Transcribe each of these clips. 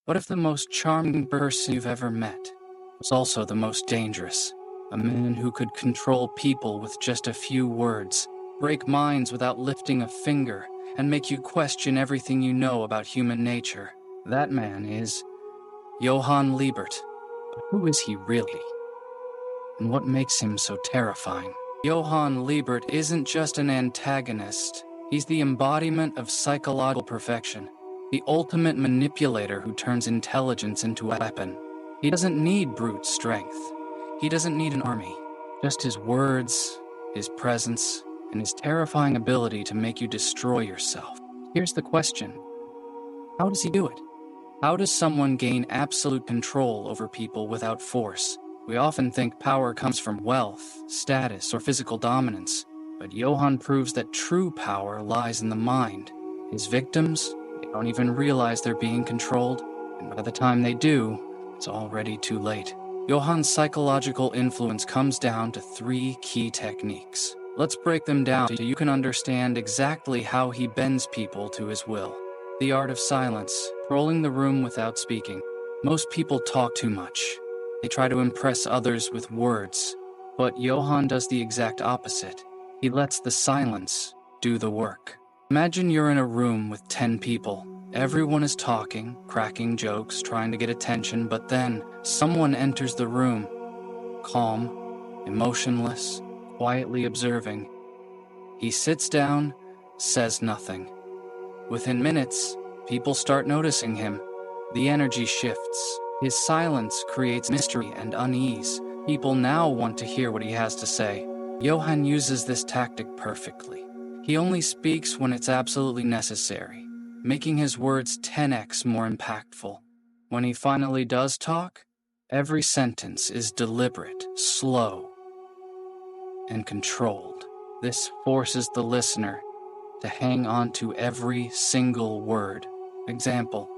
What if the most charming person you've ever met was also the most dangerous? A man who could control people with just a few words, break minds without lifting a finger, and make you question everything you know about human nature. That man is Johan Liebert. But who is he really? And what makes him so terrifying? Johan Liebert isn't just an antagonist. He's the embodiment of psychological perfection, the ultimate manipulator who turns intelligence into a weapon. He doesn't need brute strength. He doesn't need an army. Just his words, his presence, and his terrifying ability to make you destroy yourself. Here's the question. How does he do it? How does someone gain absolute control over people without force? We often think power comes from wealth, status, or physical dominance, but Johan proves that true power lies in the mind. His victims, they don't even realize they're being controlled, and by the time they do, it's already too late. Johan's psychological influence comes down to 3 key techniques. Let's break them down so you can understand exactly how he bends people to his will. The art of silence, controlling the room without speaking. Most people talk too much. They try to impress others with words, but Johan does the exact opposite. He lets the silence do the work. Imagine you're in a room with 10 people. Everyone is talking, cracking jokes, trying to get attention, but then someone enters the room, calm, emotionless, quietly observing. He sits down, says nothing. Within minutes, people start noticing him. The energy shifts. His silence creates mystery and unease. People now want to hear what he has to say. Johan uses this tactic perfectly. He only speaks when it's absolutely necessary, making his words 10x more impactful. When he finally does talk, every sentence is deliberate, slow, and controlled. This forces the listener to hang on to every single word. Example,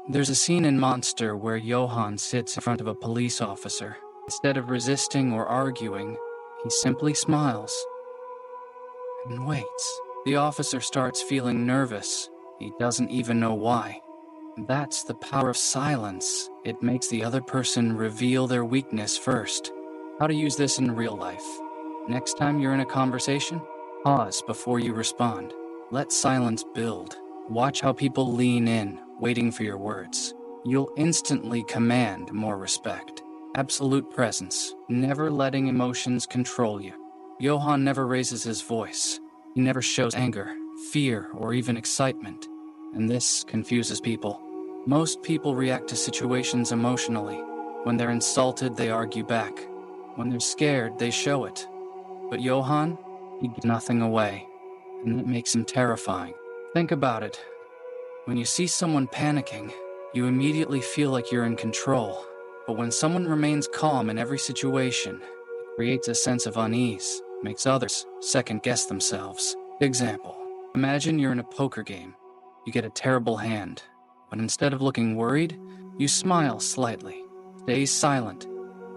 there's a scene in Monster where Johan sits in front of a police officer. Instead of resisting or arguing, he simply smiles and waits. The officer starts feeling nervous. He doesn't even know why. That's the power of silence. It makes the other person reveal their weakness first. How to use this in real life. Next time you're in a conversation, pause before you respond. Let silence build. Watch how people lean in, waiting for your words. You'll instantly command more respect. Absolute presence, never letting emotions control you. Johan never raises his voice. He never shows anger, fear, or even excitement. And this confuses people. Most people react to situations emotionally. When they're insulted, they argue back. When they're scared, they show it. But Johan, he gives nothing away. And that makes him terrifying. Think about it. When you see someone panicking, you immediately feel like you're in control. But when someone remains calm in every situation, it creates a sense of unease, makes others second-guess themselves. Example, imagine you're in a poker game. You get a terrible hand, but instead of looking worried, you smile slightly, stay silent,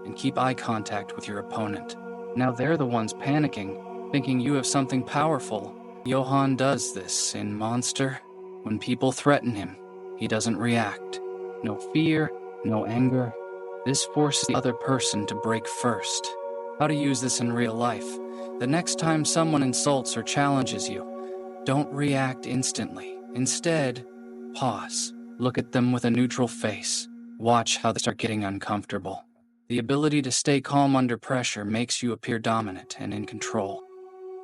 and keep eye contact with your opponent. Now they're the ones panicking, thinking you have something powerful. Johan does this in Monster. When people threaten him, he doesn't react. No fear, no anger. This forces the other person to break first. How to use this in real life. The next time someone insults or challenges you, don't react instantly. Instead, pause. Look at them with a neutral face. Watch how they start getting uncomfortable. The ability to stay calm under pressure makes you appear dominant and in control.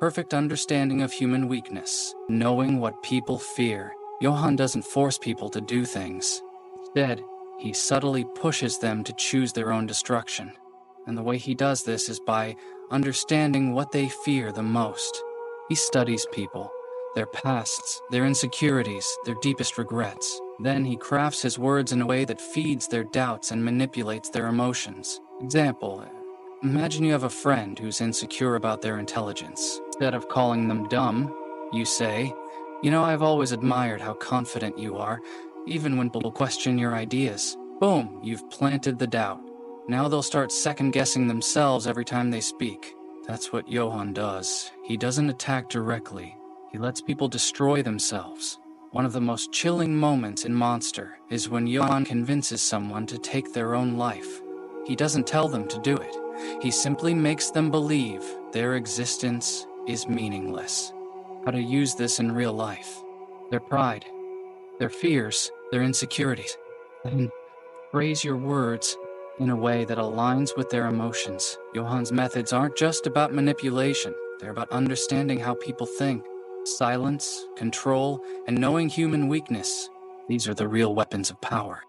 Perfect understanding of human weakness, knowing what people fear. Johan doesn't force people to do things. Instead, he subtly pushes them to choose their own destruction. And the way he does this is by understanding what they fear the most. He studies people, their pasts, their insecurities, their deepest regrets. Then he crafts his words in a way that feeds their doubts and manipulates their emotions. Example, imagine you have a friend who's insecure about their intelligence. Instead of calling them dumb, you say, "You know, I've always admired how confident you are, even when people question your ideas." Boom, you've planted the doubt. Now they'll start second-guessing themselves every time they speak. That's what Johan does. He doesn't attack directly. He lets people destroy themselves. One of the most chilling moments in Monster is when Johan convinces someone to take their own life. He doesn't tell them to do it. He simply makes them believe their existence is meaningless. How to use this in real life. Their pride, their fears, their insecurities. And phrase your words in a way that aligns with their emotions. Johan's methods aren't just about manipulation. They're about understanding how people think. Silence, control, and knowing human weakness. These are the real weapons of power.